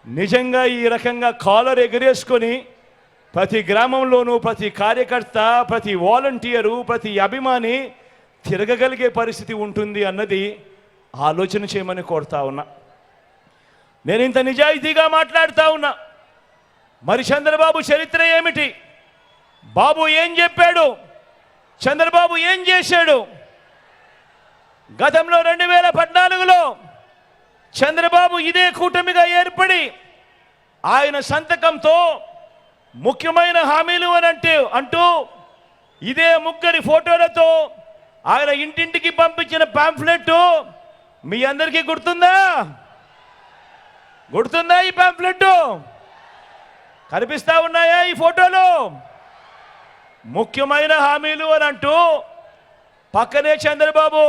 నిజంగా ఈ రకంగా కాలర్ ఎగరేసుకొని ప్రతి గ్రామంలోనూ ప్రతి కార్యకర్త, ప్రతి వాలంటీరు, ప్రతి అభిమాని తిరగగలిగే పరిస్థితి ఉంటుంది అన్నది ఆలోచన చేయమని కోరుతా ఉన్నా. నేను ఇంత నిజాయితీగా మాట్లాడుతూ ఉన్నా. మరి చంద్రబాబు చరిత్ర ఏమిటి? బాబు ఏం చెప్పాడు? చంద్రబాబు ఏం చేశాడు? గతంలో 2014లో చంద్రబాబు ఇదే కూటమిగా ఏర్పడి ఆయన సంతకంతో ముఖ్యమైన హామీలు అంటూ ఇదే ముగ్గురి ఫోటోలతో ఆయన ఇంటింటికి పంపించిన పాంఫ్లెట్ మీ అందరికీ గుర్తుందా? గుర్తుందా? ఈ పాంఫ్లెట్ కనిపిస్తా ఉన్నాయా ఈ ఫోటోలు? ముఖ్యమైన హామీలు అంటూ పక్కనే చంద్రబాబు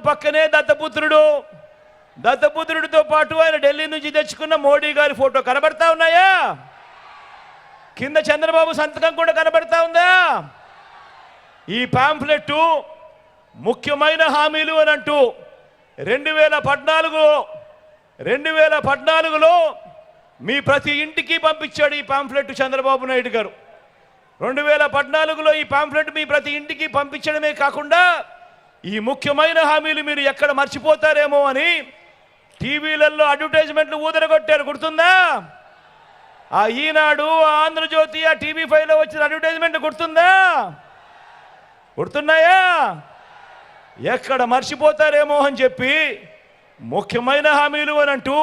పక్కనే దత్తపుత్రుడితో పాటు ఆయన ఢిల్లీ నుంచి తెచ్చుకున్న మోడీ గారి ఫోటో కనబడతా ఉన్నాయా? కింద చంద్రబాబు సంతకం కూడా కనబడతా ఉందా? ఈ పాంఫ్లెట్ ముఖ్యమైన హామీలు అంటూ 2014లో మీ ప్రతి ఇంటికి పంపించాడు ఈ పాంఫ్లెట్ చంద్రబాబు నాయుడు గారు. 2014లో ఈ పాంఫ్లెట్ మీ ప్రతి ఇంటికి పంపించడమే కాకుండా ఈ ముఖ్యమైన హామీలు మీరు ఎక్కడ మర్చిపోతారేమో అని టీవీలలో అడ్వర్టైజ్మెంట్లు ఊదరగొట్టారు. గుర్తుందా? ఆ ఈనాడు, ఆ ఆంధ్రజ్యోతి, ఆ TV5లో వచ్చిన అడ్వర్టైజ్మెంట్ గుర్తున్నాయా? ఎక్కడ మర్చిపోతారేమో అని చెప్పి ముఖ్యమైన హామీలు అంటూ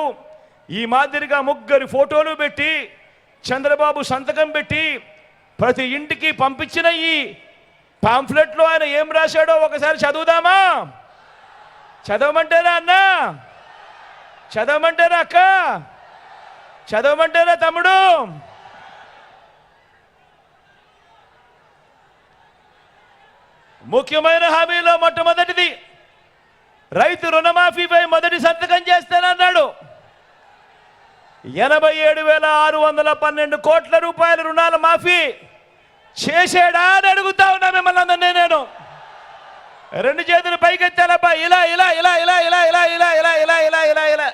ఈ మాదిరిగా ముగ్గురి ఫోటోలు పెట్టి చంద్రబాబు సంతకం పెట్టి ప్రతి ఇంటికి పంపించిన ఈ పాంఫ్లెట్లో ఆయన ఏం రాశాడో ఒకసారి చదువుదామా? చదవమంటారా అన్నా? చదవమంటారా అక్క? చదవమంటారా తమ్ముడు? ముఖ్యమైన హామీలో మొట్టమొదటిది రైతు రుణమాఫీపై మొదటి సంతకం చేస్తానన్నాడు. 87,612 కోట్ల రూపాయల రుణాల మాఫీ చేశాడా అని అడుగుతా ఉన్నా మిమ్మల్ని అందరినీ నేను. రెండు చేతులు పైకెత్తాలబ్బా, ఇలా ఇలా ఇలా ఇలా ఇలా ఇలా ఇలా ఇలా ఇలా ఇలా ఇలా ఇలా.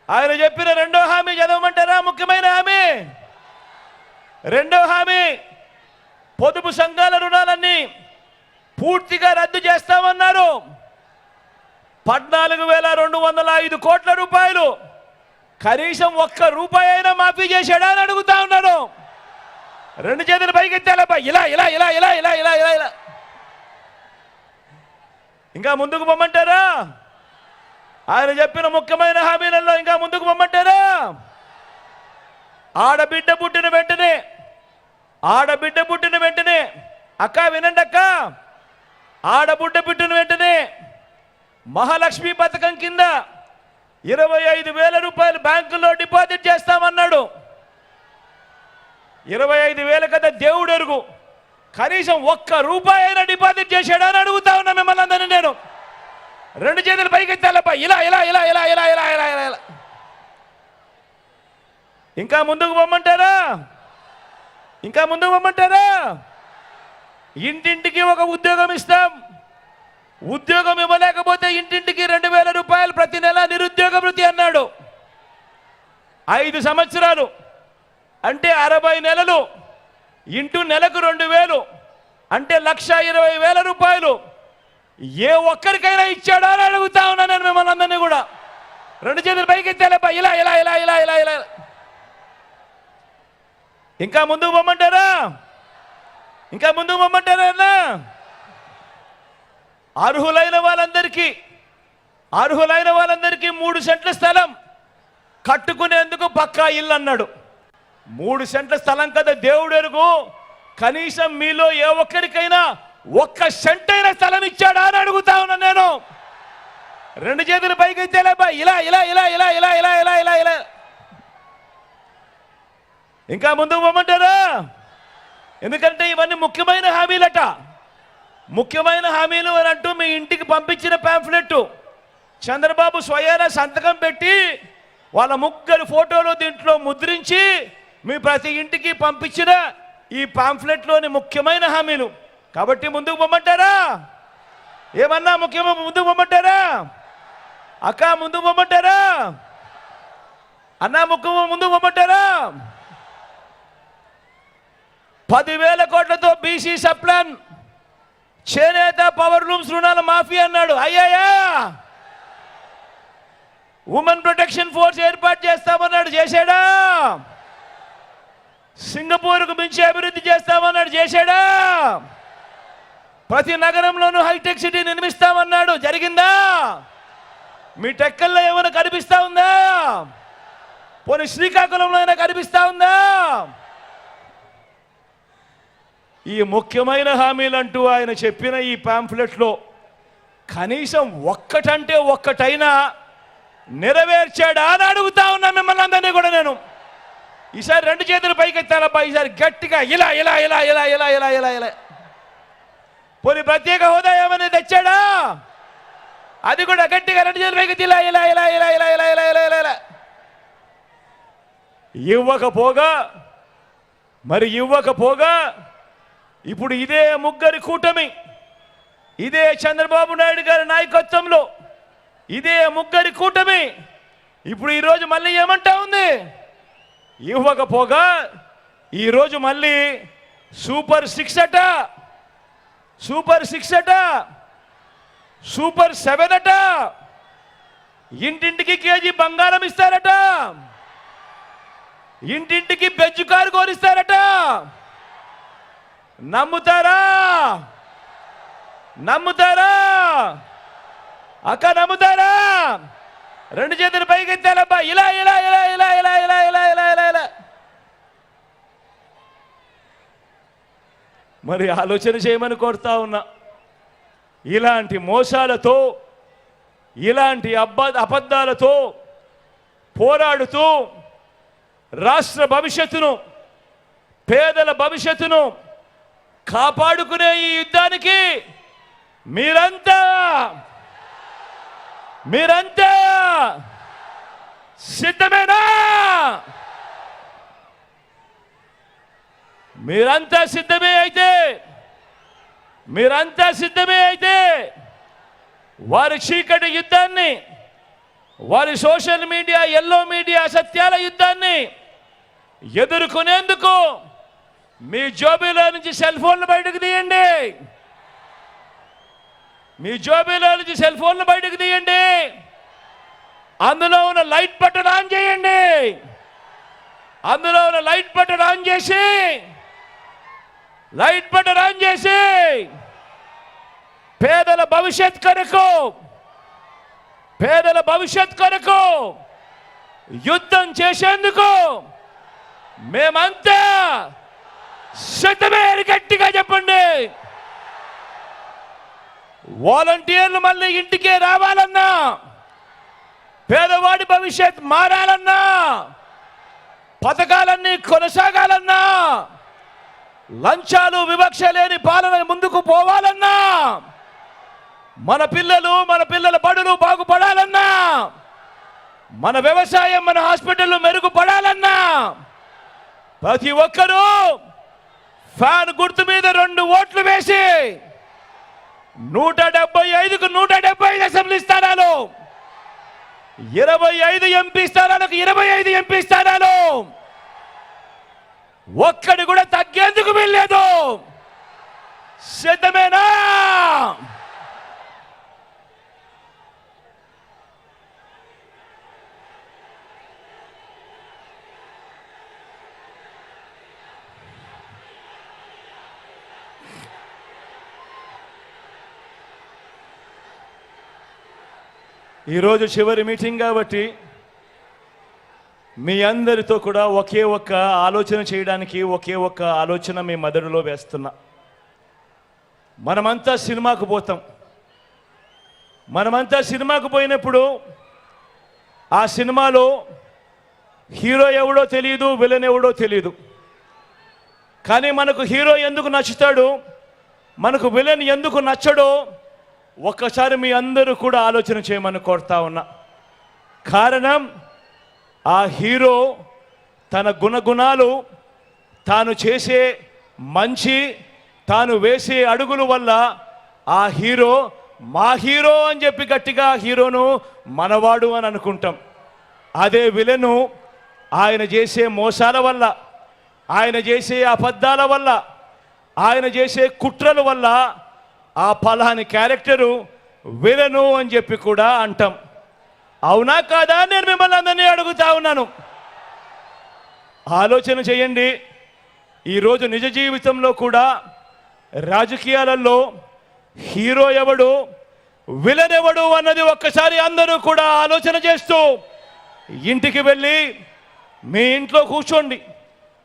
ఆయన చెప్పిన రెండో హామీ చదవమంటారా? ముఖ్యమైన హామీ రెండో హామీ పొదుపు సంఘాల రుణాలన్నీ పూర్తిగా రద్దు చేస్తామన్నారు. 14,205 కోట్ల రూపాయలు కనీసం ఒక్క రూపాయి అయినా మాఫీ చేశాడా అని అడుగుతా ఉన్నాను. రెండు చేతులు పైకెత్తాలబ్బా, ఇలా ఇలా ఇలా ఇలా ఇలా ఇలా ఇలా ఇలా. ఇంకా ముందుకు పొమ్మంటారా? ఆయన చెప్పిన ముఖ్యమైన హామీలలో ఇంకా ముందుకు పొమ్మంటారా? ఆడబిడ్డ పుట్టిన వెంటనే అక్క వినండి అక్క, ఆడబిడ్డ పుట్టిన వెంటనే మహాలక్ష్మి పథకం కింద 25,000 రూపాయలు బ్యాంకులో డిపాజిట్ చేస్తామన్నాడు. 25,000 కదా దేవుడు ఎరుగు, కనీసం ఒక్క రూపాయి అయినా డిపాజిట్ చేశాడా అని అడుగుతా ఉన్నా మిమ్మల్ని అందరినీ నేను. రెండు చేతులు పైకెత్తాలబ్బా, ఇలా ఇలా ఇలా ఇలా ఇలా ఇలా ఇలా ఇలా ఇలా. ఇంకా ముందుకు పొమ్మంటారా? ఇంటింటికి ఒక ఉద్యోగం ఇస్తాం. ఉద్యోగం ఇవ్వలేకపోతే ఇంటింటికి 2,000 రూపాయలు ప్రతి నెల నిరుద్యోగ వృత్తి అన్నాడు. 5 సంవత్సరాలు అంటే 60 నెలలు ఇంటూ నెలకు 2,000 అంటే 1,20,000 రూపాయలు ఏ ఒక్కరికైనా ఇచ్చాడా అని అడుగుతా ఉన్నా నేను మిమ్మల్ని అందరినీ కూడా. రెండు చేతులు పైకెత్తాలబ్బా, ఇలా ఇలా ఇలా ఇలా ఇలా ఇలా. ఇంకా ముందుకు పొమ్మంటారా అన్నా? అర్హులైన వాళ్ళందరికీ 3 సెంట్ల స్థలం కట్టుకునేందుకు పక్కా ఇల్లు అన్నాడు. 3 సెంట్ల స్థలం కదా దేవుడు ఎరుగు, కనీసం మీలో ఏ ఒక్కరికైనా 1 సెంట్ అయిన స్థలం ఇచ్చాడా అని అడుగుతా ఉన్నా నేను. రెండు చేతులు పైకెత్తేలేబా, ఇలా ఇలా ఇలా ఇలా ఇలా ఇలా ఇలా ఇలా ఇలా. ఇంకా ముందుకు పోమంటారా? ఎందుకంటే ఇవన్నీ ముఖ్యమైన హామీలట. ముఖ్యమైన హామీలు అని అంటూ మీ ఇంటికి పంపించిన పాంఫ్లెట్ చంద్రబాబు స్వయాన సంతకం పెట్టి వాళ్ళ ముగ్గురు ఫోటోలు దీంట్లో ముద్రించి మీ ప్రతి ఇంటికి పంపించిన ఈ పాంఫ్లెట్లోని ముఖ్యమైన హామీలు. కాబట్టి ముందుకు పొమ్మంటారా? ఏమన్నా ముఖ్యమంత్రి ముందుకు పొమ్మంటారా? అక్క ముందుకు పొమ్మంటారా? అన్నా ముఖ్యమంత్రి ముందుకు పొమ్మంటారా? 10,000 కోట్లతో బీసీ సప్లాన్, చేనేత, పవర్ లూమ్స్ రుణాల మాఫీ అన్నాడు. అయ్యాయా? ఉమెన్ ప్రొటెక్షన్ ఫోర్స్ ఏర్పాటు చేస్తామన్నాడు. చేశాడా? సింగపూర్కు మించి అభివృద్ధి చేస్తామన్నాడు. చేశాడా? ప్రతి నగరంలోనూ హైటెక్ సిటీ నిర్మిస్తామన్నాడు. జరిగిందా? మీ టెక్కల్లో ఏమైనా కనిపిస్తా ఉందా? పోనీ శ్రీకాకుళంలో అయినా కనిపిస్తా ఉందా? ఈ ముఖ్యమైన హామీలంటూ ఆయన చెప్పిన ఈ పాంఫ్లెట్లో కనీసం ఒక్కటంటే ఒక్కటైనా నెరవేర్చాడా అని అడుగుతా ఉన్నా మిమ్మల్ని అందరినీ కూడా. నేను ఈసారి 2 చేతులు పైకెత్తాలబ్బా, ఈసారి గట్టిగా ఇలా ఇలా ఇలా ఇలా ఇలా ఇలా ఇలా ఇలా. పోనీ ప్రత్యేక హోదా ఏమైనా తెచ్చాడా? అది కూడా గట్టిగా 2 చేతులు పైకెత్తి ఇలా ఇలా ఇలా ఇలా ఇలా ఇలా ఇలా ఇలా ఇలా ఇలా. ఇవ్వకపోగా ఇప్పుడు ఇదే ముగ్గురి కూటమి, ఇదే చంద్రబాబు నాయుడు గారి నాయకత్వంలో ఇదే ముగ్గురి కూటమి ఇప్పుడు ఈరోజు మళ్ళీ ఏమంటా ఉంది? ఇవ్వకపోగా ఈరోజు మళ్ళీ సూపర్ 6 అట, సూపర్ 6 అట, సూపర్ 7 అట, ఇంటింటికి కేజీ బంగారం ఇస్తారట, ఇంటింటికి బెజ్జు కారు కోరిస్తారట. నమ్ముతారా? నమ్ముతారా అక్క? నమ్ముతారా? 2 చేతులు పైకెత్తాలబ్బా, ఇలా ఇలా ఇలా ఇలా ఇలా ఇలా ఇలా ఇలా ఇలా ఇలా. మరి ఆలోచన చేయమని కోరుతా ఉన్నా. ఇలాంటి మోసాలతో, ఇలాంటి అబద్ధాలతో పోరాడుతూ రాష్ట్ర భవిష్యత్తును, పేదల భవిష్యత్తును కాపాడుకునే ఈ యుద్ధానికి మీరంతా సిద్ధమేనా? మీరంతా సిద్ధమే అయితే వారి చీకటి యుద్ధాన్ని, వారి సోషల్ మీడియా, ఎల్లో మీడియా సత్యాల యుద్ధాన్ని ఎదుర్కొనేందుకు మీ జోబీలో నుంచి సెల్ ఫోన్లు బయటకు తీయండి. మీ జోబీలో నుంచి సెల్ ఫోన్లు బయటకు తీయండి. అందులో ఉన్న లైట్ బటన్ ఆన్ చేయండి. అందులో ఉన్న లైట్ బటన్ ఆన్ చేసి పేదల భవిష్యత్ కొరకు యుద్ధం చేసేందుకు మేమంతా సిద్ధమే అని గట్టిగా చెప్పండి. వాలంటీర్లు మళ్ళీ ఇంటికే రావాలన్నా, పేదవాడి భవిష్యత్ మారాలన్నా, పథకాలన్నీ కొనసాగాలన్నా, లంచాలు వివక్ష లేని పాలన ముందుకు పోవాలన్నా, మన పిల్లల బడులు బాగుపడాలన్నా, మన వ్యవసాయం, మన హాస్పిటల్ మెరుగుపడాలన్నా ప్రతి ఒక్కరూ ఫ్యాన్ గుర్తు మీద 2 ఓట్లు వేసి 175కు 175 అసెంబ్లీ స్థానాలు, 25 ఎంపీ స్థానాలకు 25 ఎంపీ స్థానాలు, ఒక్కడి కూడా తగ్గేందుకు వీల్లేదు. సిద్ధమేనా? ఈరోజు చివరి మీటింగ్ కాబట్టి మీ అందరితో కూడా ఒకే ఒక్క ఆలోచన చేయడానికి ఒకే ఒక్క ఆలోచన మీ మెదడులో వేస్తున్నా. మనమంతా సినిమాకు పోతాం. మనమంతా సినిమాకు పోయినప్పుడు ఆ సినిమాలో హీరో ఎవడో తెలియదు, విలన్ ఎవడో తెలియదు. కానీ మనకు హీరో ఎందుకు నచ్చుతాడు, మనకు విలన్ ఎందుకు నచ్చడో ఒక్కసారి మీ అందరూ కూడా ఆలోచన చేయమని కోరుతా ఉన్నా. కారణం, ఆ హీరో తన గుణగుణాలు, తాను చేసే మంచి, తాను వేసే అడుగుల వల్ల ఆ హీరో మా హీరో అని చెప్పి గట్టిగా హీరోను మనవాడు అని అనుకుంటాం. అదే విలను ఆయన చేసే మోసాల వల్ల, ఆయన చేసే అబద్ధాల వల్ల, ఆయన చేసే కుట్రల వల్ల ఆ ఫలాని క్యారెక్టరు విలను అని చెప్పి కూడా అంటాం. అవునా కాదా నేను మిమ్మల్ని అందరినీ అడుగుతా ఉన్నాను. ఆలోచన చేయండి. ఈరోజు నిజ జీవితంలో కూడా రాజకీయాలలో హీరో ఎవడు, విలన్ ఎవడు అన్నది ఒక్కసారి అందరూ కూడా ఆలోచన చేస్తూ ఇంటికి వెళ్ళి మీ ఇంట్లో కూర్చోండి.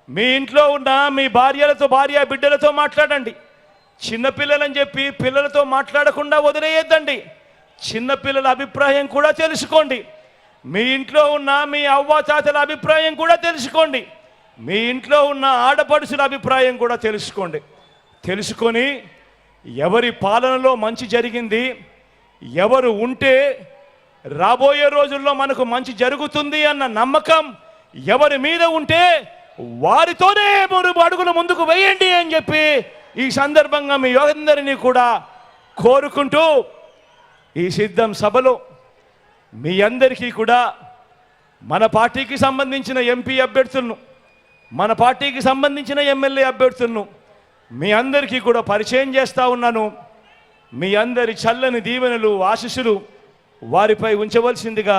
మీ ఇంట్లో ఉన్న మీ భార్య బిడ్డలతో మాట్లాడండి. చిన్నపిల్లలని చెప్పి పిల్లలతో మాట్లాడకుండా వదిలేయద్దండి. చిన్నపిల్లల అభిప్రాయం కూడా తెలుసుకోండి. మీ ఇంట్లో ఉన్న మీ అవ్వాతాతల అభిప్రాయం కూడా తెలుసుకోండి. మీ ఇంట్లో ఉన్న ఆడపడుచుల అభిప్రాయం కూడా తెలుసుకోండి. తెలుసుకొని ఎవరి పాలనలో మంచి జరిగింది, ఎవరు ఉంటే రాబోయే రోజుల్లో మనకు మంచి జరుగుతుంది అన్న నమ్మకం ఎవరి మీద ఉంటే వారితోనే 3 అడుగులు ముందుకు వేయండి అని చెప్పి ఈ సందర్భంగా మీ అందరినీ కూడా కోరుకుంటూ ఈ సిద్ధం సభలో మీ అందరికీ కూడా మన పార్టీకి సంబంధించిన ఎంపీ అభ్యర్థులను, మన పార్టీకి సంబంధించిన ఎమ్మెల్యే అభ్యర్థులను మీ అందరికీ కూడా పరిచయం చేస్తూ ఉన్నాను. మీ అందరి చల్లని దీవెనలు, ఆశీస్సులు వారిపై ఉంచవలసిందిగా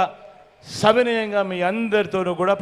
సవినయంగా మీ అందరితోనూ కూడా